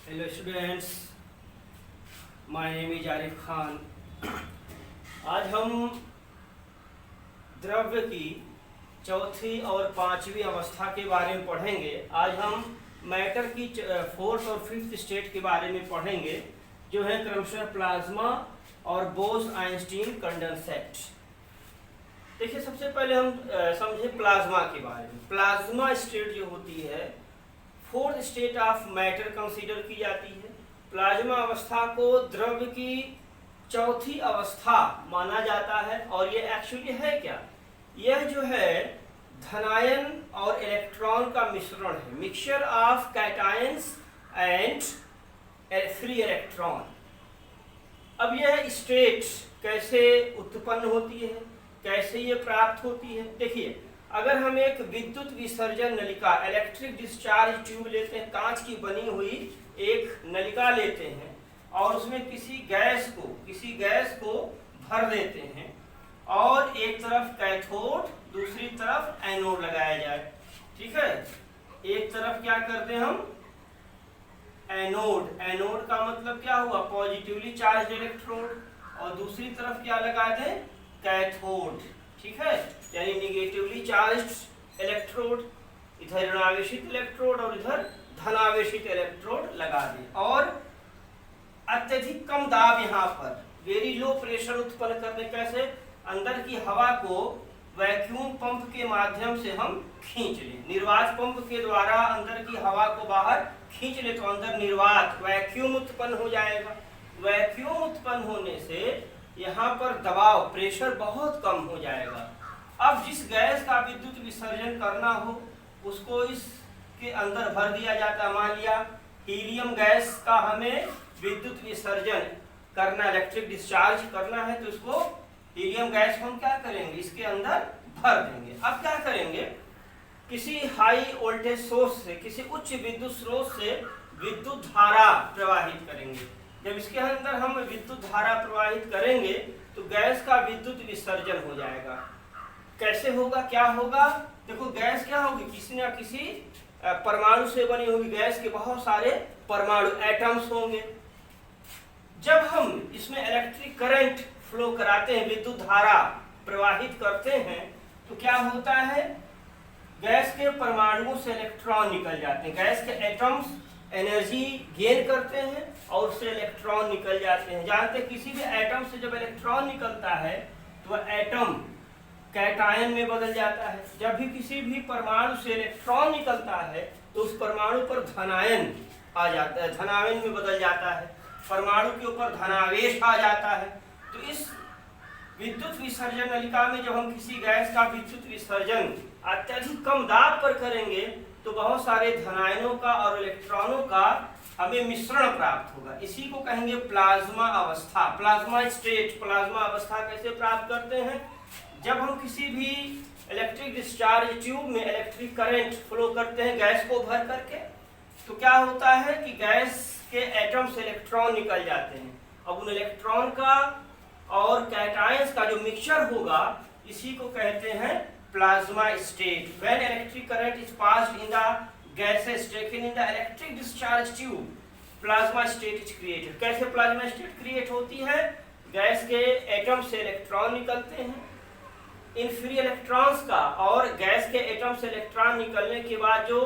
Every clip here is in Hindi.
Hello students, my name is Arif Khan. आज हम द्रव्य की चौथी और पांचवी अवस्था के बारे में पढ़ेंगे। आज हम मैटर की फोर्थ और फिफ्थ स्टेट के बारे में पढ़ेंगे, जो है क्रमशः प्लाज्मा और बोस-आइंस्टीन कंडेंसेट। देखिए, सबसे पहले हम समझे प्लाज्मा के बारे में। प्लाज्मा स्टेट जो होती है, fourth state of matter consider की जाती है। प्लाज्मा अवस्था को द्रव्य की चौथी अवस्था माना जाता है। और ये एक्चुअली है क्या? यह जो है धनायन और इलेक्ट्रॉन का मिश्रण है, mixture of cations and free electron. अब यह स्टेट कैसे उत्पन्न होती है, कैसे ये प्राप्त होती है? देखिए, अगर हम एक विद्युत विसर्जन नलिका, इलेक्ट्रिक डिस्चार्ज ट्यूब लेते हैं, कांच की बनी हुई एक नलिका लेते हैं और उसमें किसी गैस को भर देते हैं और एक तरफ कैथोड, दूसरी तरफ एनोड लगाया जाए। ठीक है, एक तरफ क्या करते हैं हम? एनोड का मतलब क्या हुआ? Positively charge electrode. और दूसरी तरफ क्या लगा दें? कैथोड। ठीक है, यानी निगेटिवली चार्ज्ड इलेक्ट्रोड। इधर ऋणावेशित इलेक्ट्रोड और इधर धनावेशित इलेक्ट्रोड लगा दें। और अत्यधिक कम दाब, यहाँ पर वेरी लो प्रेशर उत्पन्न करने कैसे? अंदर की हवा को वैक्यूम पंप के माध्यम से हम खींच लें। निर्वात पंप के द्वारा अंदर की हवा को बाहर खींच ले तो अंदर निर्वात वैक्यूम उत्पन्न हो जाएगा। वैक्यूम उत्पन्न होने से यहाँ पर दबाव, प्रेशर बहुत कम हो जाएगा। अब जिस गैस का विद्युत विसर्जन करना हो उसको इसके अंदर भर दिया जाता है। मान लिया हीलियम गैस का हमें विद्युत विसर्जन करना, इलेक्ट्रिक डिस्चार्ज करना है, तो इसको हीलियम गैस हम क्या करेंगे? इसके अंदर भर देंगे। अब क्या करेंगे? किसी हाई वोल्टेज सोर्स से, किसी उच्च विद्युत स्रोत से विद्युत धारा प्रवाहित करेंगे। जब इसके अंदर हम विद्युत धारा प्रवाहित करेंगे तो गैस का विद्युत विसर्जन हो जाएगा। कैसे होगा, क्या होगा? देखो, गैस क्या होगी? किसी न किसी परमाणु से बनी होगी। गैस के बहुत सारे परमाणु, एटम्स होंगे। जब हम इसमें इलेक्ट्रिक करंट फ्लो कराते हैं, विद्युत धारा प्रवाहित करते हैं, तो क्या होता है? गैस के परमाणुओं से इलेक्ट्रॉन निकल जाते हैं। गैस के एटम्स एनर्जी गेन करते हैं और उससे इलेक्ट्रॉन निकल जाते हैं। जानते हैं, किसी भी एटम से जब इलेक्ट्रॉन निकलता है तो वह एटम कैटायन में बदल जाता है। जब भी किसी भी परमाणु से इलेक्ट्रॉन निकलता है तो उस परमाणु पर धनायन आ जाता है, धनायन में बदल जाता है। परमाणु के ऊपर धनावेश आ जाता है। तो इस विद्युत विसर्जन नलिका में जब हम किसी गैस का विद्युत विसर्जन अत्यधिक कम दाब पर करेंगे तो बहुत सारे धनायनों का और इलेक्ट्रॉनों का हमें मिश्रण प्राप्त होगा। इसी को कहेंगे प्लाज्मा अवस्था, प्लाज्मा स्टेट। प्लाज्मा अवस्था कैसे प्राप्त करते हैं? जब हम किसी भी इलेक्ट्रिक डिस्चार्ज ट्यूब में इलेक्ट्रिक करंट फ्लो करते हैं गैस को भर करके, तो क्या होता है कि गैस के एटम से इलेक्ट्रॉन निकल जाते हैं। अब उन इलेक्ट्रॉन का और कैटायंस का जो मिक्सचर होगा, इसी को कहते हैं plasma state. When electric current is passed in the gases taken in the electric discharge tube, plasma state is created। कैसे प्लाज्मा स्टेट क्रिएट होती है? गैस के एटम से इलेक्ट्रॉन निकलते हैं। इन फ्री इलेक्ट्रॉन्स का और गैस के एटम से इलेक्ट्रॉन निकलने के बाद जो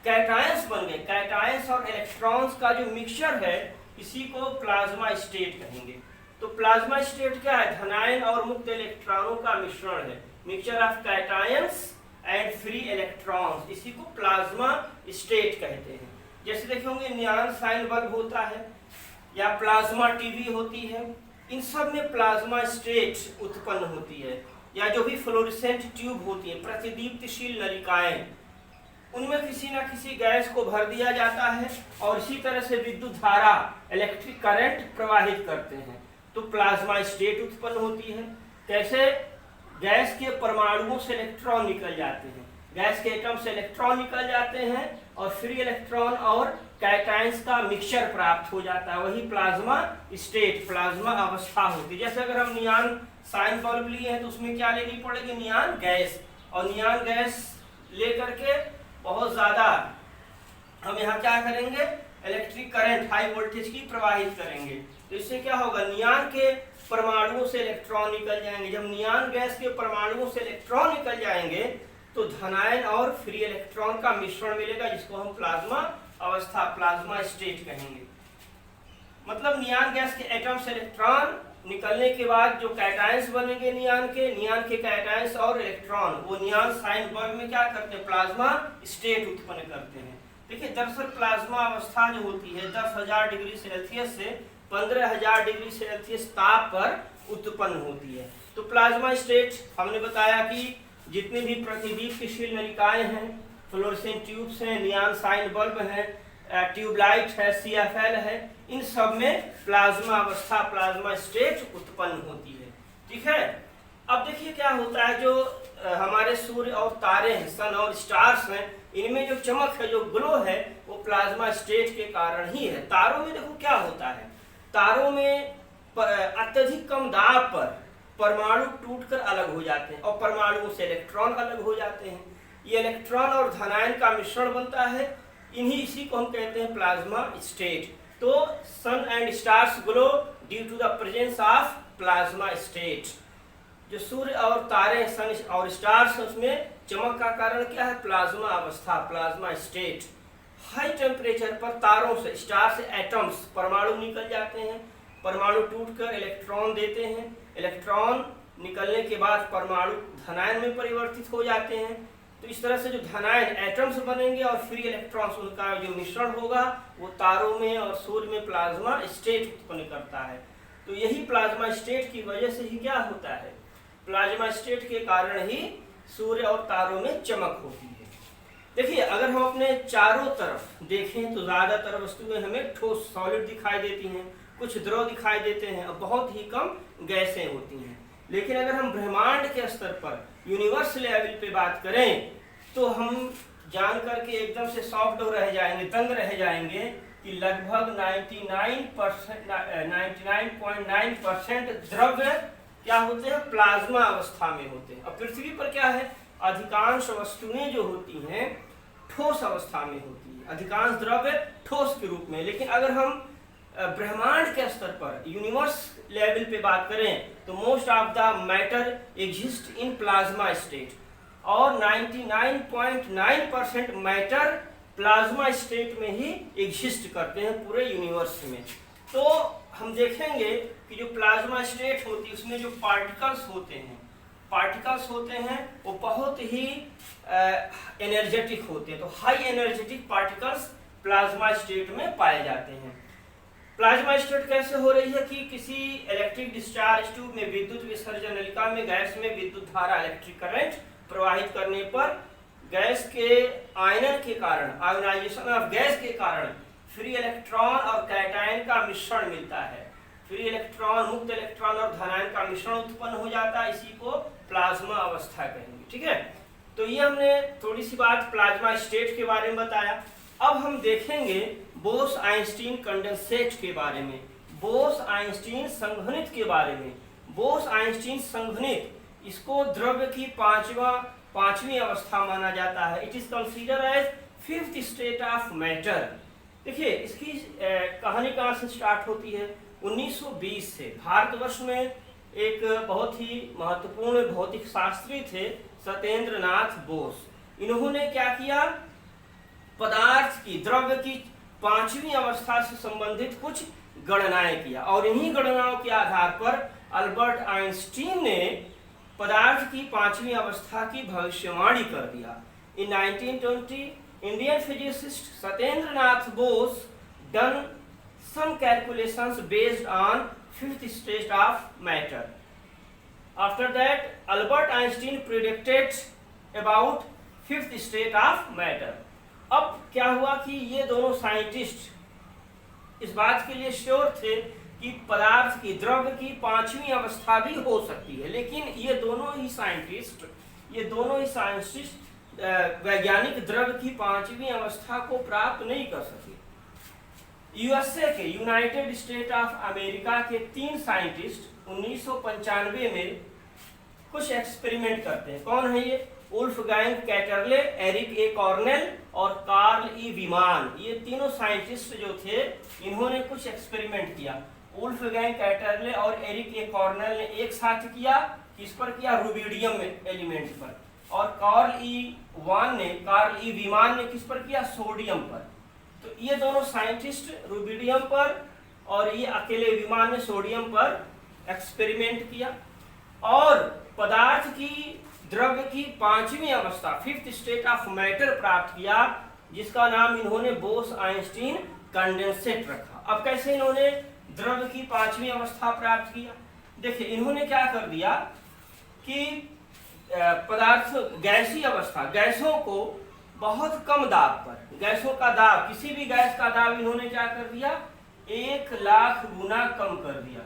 कैटायंस बन गए, कैटायंस और इलेक्ट्रॉन्स का जो मिक्सचर है, इसी को प्लाज्मा स्टेट कहेंगे। तो प्लाज्मा स्टेट क्या है? धनायन और मुक्त इलेक्ट्रॉनों का मिश्रण है, mixture of cations and free electrons. इसी को प्लाज्मा स्टेट कहते हैं। जैसे देखे होंगे नियॉन साइन बल्ब होता है या प्लाज्मा टीवी होती है, इन सब में प्लाज्मा स्टेट उत्पन्न होती है। या जो भी फ्लोरेसेंट ट्यूब होती है, प्रतिदीप्तिशील नलिकाएं, उनमें किसी न किसी गैस को भर दिया जाता है और इसी तरह से विद्युत धारा, इलेक्ट्रिक करंट प्रवाहित करते हैं, तो प्लाज्मा स्टेट उत्पन्न होती है। कैसे? गैस के परमाणुओं से इलेक्ट्रॉन निकल जाते हैं, गैस के एटम से इलेक्ट्रॉन निकल जाते हैं और फ्री इलेक्ट्रॉन और कैटायंस का मिक्सचर प्राप्त हो जाता है। वही प्लाज्मा स्टेट, प्लाज्मा अवस्था होती है। जैसे अगर हम नियॉन साइन बल्ब लिए हैं तो उसमें क्या लेनी पड़ेगी? Neon gas. और नियॉन गैस लेकर के बहुत ज्यादा हम यहाँ क्या करेंगे? इलेक्ट्रिक करंट हाई वोल्टेज की प्रवाहित करेंगे। तो इससे क्या होगा, नियान के परमाणुओं से इलेक्ट्रॉन निकल जाएंगे। जब नियान गैस के परमाणुओं से इलेक्ट्रॉन निकल जाएंगे तो धनायन और फ्री इलेक्ट्रॉन का मिश्रण मिलेगा, जिसको हम प्लाज्मा अवस्था, प्लाज्मा स्टेट कहेंगे। मतलब नियान गैस के एटम से इलेक्ट्रॉन निकलने के बाद जो कैटायंस बनेंगे नियान के कैटायंस और इलेक्ट्रॉन वो नियान साइन बल्ब में क्या करते हैं, प्लाज्मा स्टेट उत्पन्न करते हैं। देखिए दरअसल प्लाज्मा अवस्था जो होती है 10,000 डिग्री सेल्सियस से 15,000 डिग्री सेल्सियस ताप पर उत्पन्न होती है। तो प्लाज्मा स्टेट हमने बताया कि जितनी भी प्रतिदीप्तिशील नलिकाएं हैं, फ्लोरेसेंट ट्यूब्स हैं, नियान साइन बल्ब हैं, ट्यूबलाइट है, CFL है, इन सब में प्लाज्मा अवस्था, प्लाज्मा स्टेट उत्पन्न होती है। ठीक है, अब देखिए क्या होता है, जो हमारे सूर्य और तारे हैं, सन और स्टार्स हैं, इनमें जो चमक है, जो ग्लो है, वो प्लाज्मा स्टेट के कारण ही है। तारों में देखो क्या होता है, तारों में अत्यधिक कम दाब पर परमाणु टूटकर अलग हो जाते हैं और परमाणुओं से इलेक्ट्रॉन अलग हो जाते हैं। ये इलेक्ट्रॉन और धनायन का मिश्रण बनता है, इसी को हम कहते हैं प्लाज्मा स्टेट। तो sun and stars glow due to the presence of plasma state. जो सूर्य और तारे, सन और स्टार्स, उसमें चमक का कारण क्या है, प्लाज्मा अवस्था, प्लाज्मा स्टेट। हाई टेम्परेचर पर तारों से, स्टार से एटम्स, परमाणु निकल जाते हैं, परमाणु टूटकर इलेक्ट्रॉन देते हैं, इलेक्ट्रॉन निकलने के बाद परमाणु धनायन में परिवर्तित हो जाते हैं। तो इस तरह से जो धनायन एटम्स बनेंगे और फ्री इलेक्ट्रॉन्स, उनका जो मिश्रण होगा वो तारों में और सूर्य में प्लाज्मा स्टेट उत्पन्न करता है। तो यही प्लाज्मा स्टेट की वजह से ही क्या होता है, प्लाज्मा स्टेट के कारण ही सूर्य और तारों में चमक होती है। देखिए अगर हम अपने चारों तरफ देखें तो ज्यादातर वस्तुएं हमें ठोस सॉलिड दिखाई देती हैं, कुछ द्रव दिखाई देते हैं और बहुत ही कम गैसें होती हैं। लेकिन अगर हम ब्रह्मांड के स्तर पर, यूनिवर्स लेवल पे बात करें तो हम जान करके एकदम से सॉफ्ट रह जाएंगे, दंग रह जाएंगे कि लगभग 99.9% द्रव्य क्या होते हैं, प्लाज्मा अवस्था में होते हैं। और पृथ्वी पर क्या है, अधिकांश वस्तुएं जो होती हैं ठोस अवस्था में होती है, अधिकांश द्रव्य ठोस के रूप में। लेकिन अगर हम ब्रह्मांड के स्तर पर, यूनिवर्स लेवल पे बात करें तो most of the matter exist in plasma state और 99.9% मैटर प्लाज्मा स्टेट में ही एग्जिस्ट करते हैं पूरे यूनिवर्स में। तो हम देखेंगे कि जो प्लाज्मा स्टेट होती है उसमें जो पार्टिकल्स होते हैं वो बहुत ही एनर्जेटिक होते हैं। तो high energetic particles plasma state में पाए जाते हैं। प्लाज्मा स्टेट कैसे हो रही है कि किसी इलेक्ट्रिक डिस्चार्ज ट्यूब में, विद्युत विसर्जन नलिका में गैस में विद्युत धारा, इलेक्ट्रिक करंट प्रवाहित करने पर गैस के आयनन के कारण, आयोनाइजेशन ऑफ गैस के कारण फ्री इलेक्ट्रॉन और कैटायन का मिश्रण मिलता है। फ्री इलेक्ट्रॉन, मुक्त इलेक्ट्रॉन और धनायन का मिश्रण उत्पन्न हो जाता है, इसी को प्लाज्मा अवस्था कहेंगे। ठीक है, तो ये हमने थोड़ी सी बात प्लाज्मा स्टेट के बारे में बताया। अब हम देखेंगे बोस आइंस्टीन कंडेंसेट के बारे में, बोस आइंस्टीन संघनित के बारे में। बोस आइंस्टीन संघनित, इसको द्रव्य की पांचवी अवस्था माना जाता है। It is consider as fifth state of matter. देखिए इसकी कहानी कहाँ से स्टार्ट होती है, 1920 से। भारतवर्ष में एक बहुत ही महत्वपूर्ण भौतिक शास्त्री थे सत्येंद्र नाथ बोस। इन्होंने क्या किया, पदार्थ की, द्रव्य की पांचवी अवस्था से संबंधित कुछ गणनाएं किया और इन्हीं गणनाओं के आधार पर अल्बर्ट आइंस्टीन ने पदार्थ की पांचवी अवस्था की भविष्यवाणी कर दिया। इन 1920 Indian physicist Satyendra Nath Bose done some calculations based on fifth state of matter. After that, Albert Einstein predicted about fifth state of matter. अब क्या हुआ कि ये दोनों साइंटिस्ट इस बात के लिए श्योर थे कि पदार्थ की, द्रव्य की पांचवी अवस्था भी हो सकती है। लेकिन ये दोनों ही साइंटिस्ट वैज्ञानिक द्रव्य की पांचवी अवस्था को प्राप्त नहीं कर सके। यूएसए के, यूनाइटेड स्टेट ऑफ अमेरिका के 3 साइंटिस्ट 1995 में कुछ एक्सपेरिमेंट करते हैं। कौन है ये, वुल्फगैंग कैटरले, एरिक ए कॉर्नेल और कार्ल ई वीमान, ये तीनों साइंटिस्ट जो थे इन्होंने कुछ एक्सपेरिमेंट किया। वुल्फगैंग कैटरले और एरिक ए कॉर्नेल ने एक साथ किया, किस पर किया, रुबिडियम एलिमेंट पर, और कार्ल ई वीमान ने किस पर किया, सोडियम पर। तो ये दोनों साइंटिस्ट रुबिडियम पर और ये अकेले वीमान ने सोडियम पर एक्सपेरिमेंट किया और पदार्थ की, द्रव्य की पांचवी अवस्था, फिफ्थ स्टेट ऑफ मैटर प्राप्त किया, जिसका नाम इन्होंने बोस-आइंस्टीन कंडेंसेट रखा। अब कैसे इन्होंने द्रव्य की पांचवी अवस्था प्राप्त किया? देखिए इन्होंने क्या कर दिया कि पदार्थ गैसीय अवस्था, गैसों को बहुत कम दाब पर, गैसों का दाब, किसी भी गैस का दाब इन्होंने क्या कर दिया, 1,00,000 गुना कम कर दिया।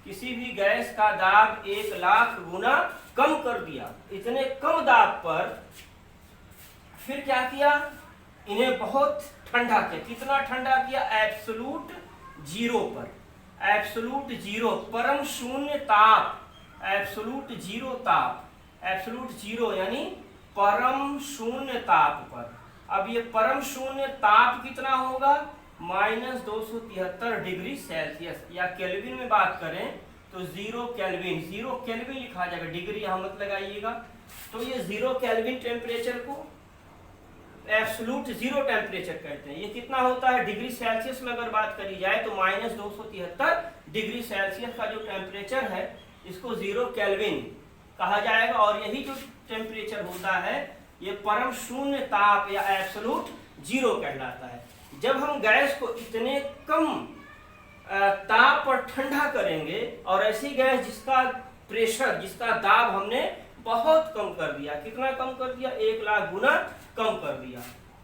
किसी भी गैस का दाब 1,00,000 गुना कम कर दिया। इतने कम दाब पर फिर क्या किया, इन्हें बहुत ठंडा किया। कितना ठंडा किया, एब्सोल्यूट जीरो पर, एब्सोल्यूट जीरो, परम शून्य ताप, एब्सोल्यूट जीरो ताप, एब्सोल्यूट जीरो यानी परम शून्य ताप पर। अब ये परम शून्य ताप कितना होगा, -273 डिग्री सेल्सियस, या केल्विन में बात करें तो 0 केल्विन, 0 केल्विन लिखा जाएगा, डिग्री यहां मत लगाइएगा। तो ये 0 केल्विन टेम्परेचर को एब्सोल्यूट जीरो टेम्परेचर कहते हैं। ये कितना होता है, डिग्री सेल्सियस में अगर बात करी जाए तो -273 डिग्री सेल्सियस का जो टेम्परेचर है इसको 0 केल्विन कहा जाएगा। और यही जो टेम्परेचर होता है ये परम शून्य ताप या एब्सोल्यूट जीरो कहलाता है। जब हम गैस को इतने कम ताप पर ठंडा करेंगे और ऐसी गैस जिसका प्रेशर, जिसका दाब हमने बहुत कम कर दिया, कितना कम कर दिया, 1,00,000 गुना कम कर दिया,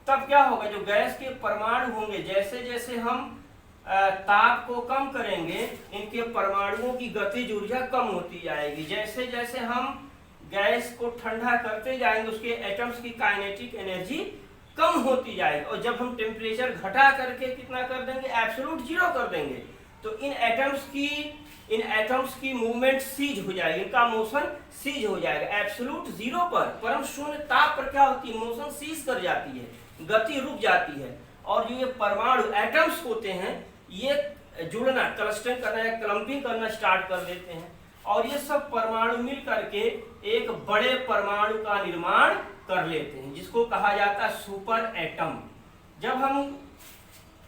तब क्या होगा, जो गैस के परमाणु होंगे, जैसे जैसे हम ताप को कम करेंगे इनके परमाणुओं की गतिज ऊर्जा कम होती जाएगी। जैसे जैसे हम गैस को ठंडा करते जाएंगे उसके एटम्स की काइनेटिक एनर्जी कम होती जाएगी। और जब हम टेम्परेचर घटा करके कितना कर देंगे, एब्सोल्यूट जीरो कर देंगे, तो इन एटम्स की मूवमेंट सीज हो जाएगी, इनका मोशन सीज हो जाएगा। एब्सोल्यूट जीरो पर, परम शून्य ताप पर क्या होती है, मोशन सीज कर जाती है, गति रुक जाती है। और जो ये परमाणु एटम्स होते हैं ये जुड़ना, क्लस्टरिंग करना या क्लम्पिंग करना स्टार्ट कर देते हैं और ये सब परमाणु मिल करके एक बड़े परमाणु का निर्माण कर लेते हैं, जिसको कहा जाता है सुपर एटम। जब हम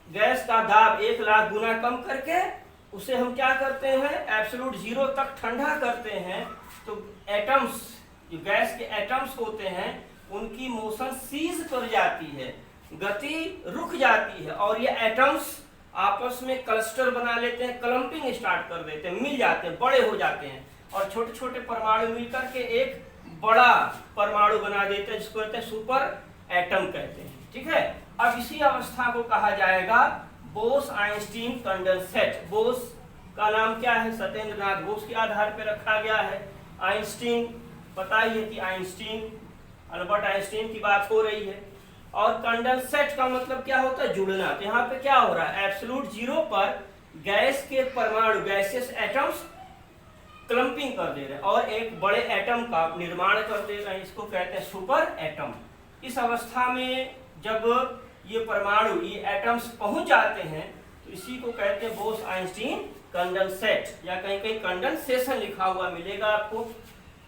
गैस का दाब 1,00,000 गुना कम करके उसे हम क्या करते हैं, एब्सोल्यूट जीरो तक ठंडा करते हैं, तो एटम्स, जो गैस के एटम्स होते हैं उनकी मोशन सीज कर जाती है, गति रुक जाती है और ये एटम्स आपस में क्लस्टर बना लेते हैं, क्लम्पिंग स्टार्ट कर देते हैं, मिल जाते हैं, बड़े हो जाते हैं और छोटे छोटे परमाणु मिलकर के एक बड़ा परमाणु बना देते हैं, जिसको कहते हैं सुपर एटम कहते हैं। ठीक है, अब इसी अवस्था को कहा जाएगा बोस-आइंस्टीन कंडेंसेट। बोस का नाम क्या है, सत्येंद्र नाथ बोस के आधार पर रखा गया है। आइंस्टीन, पता ही है कि आइंस्टीन, अल्बर्ट आइंस्टीन की बात हो रही है। और कंडेंसेट का मतलब क्या होता है, जुड़ना। तो यहाँ पे क्या हो रहा है, एब्सोल्यूट जीरो पर गैस के परमाणु, गैसियस एटम्स क्लम्पिंग कर दे रहे हैं और एक बड़े एटम का निर्माण कर दे रहे हैं, इसको कहते हैं सुपर एटम। इस अवस्था में जब ये परमाणु, ये एटम्स पहुंच जाते हैं तो इसी को कहते हैं बोस-आइंस्टीन कंडेंसेट, या कहीं कहीं कंडेंसेशन लिखा हुआ मिलेगा आपको।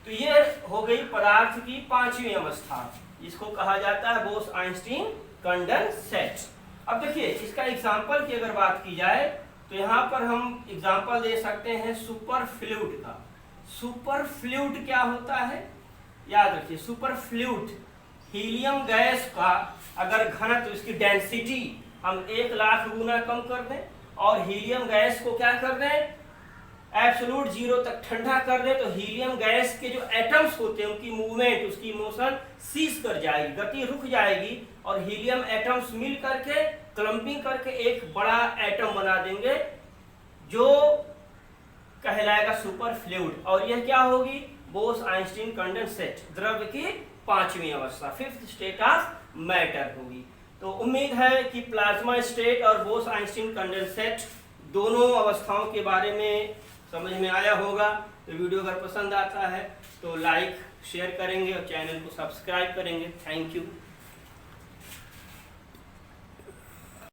तो ये हो गई पदार्थ की पांचवी अवस्था, जिसको कहा जाता है बोस-आइंस्टीन कंडेंसेट। अब देखिए इसका एग्जाम्पल की अगर बात की जाए तो यहाँ पर हम एग्जाम्पल दे सकते हैं सुपर फ्लूइड का। सुपर फ्लूइड क्या होता है, याद रखिए, सुपर फ्लूइड हीलियम गैस का अगर घनत्व, इसकी डेंसिटी हम 1,00,000 गुना कम कर दें और हीलियम गैस को क्या कर दें, एब्सोल्यूट जीरो तक ठंडा कर दें, तो हीलियम गैस के जो एटम्स होते हैं उनकी मूवमेंट, उसकी मोशन सीज कर जाएगी, गति रुक जाएगी और हीलियम एटम्स मिल करके क्लम्पिंग करके एक बड़ा एटम बना देंगे जो कहलाएगा सुपर फ्लूइड। और यह क्या होगी, बोस-आइंस्टीन कंडेंसेट, द्रव्य की पांचवी अवस्था, फिफ्थ स्टेट ऑफ मैटर होगी। तो उम्मीद है कि प्लाज्मा स्टेट और बोस-आइंस्टीन कंडेंसेट दोनों अवस्थाओं के बारे में समझ में आया होगा। तो वीडियो अगर पसंद आता है तो लाइक शेयर करेंगे और चैनल को सब्सक्राइब करेंगे। Thank you.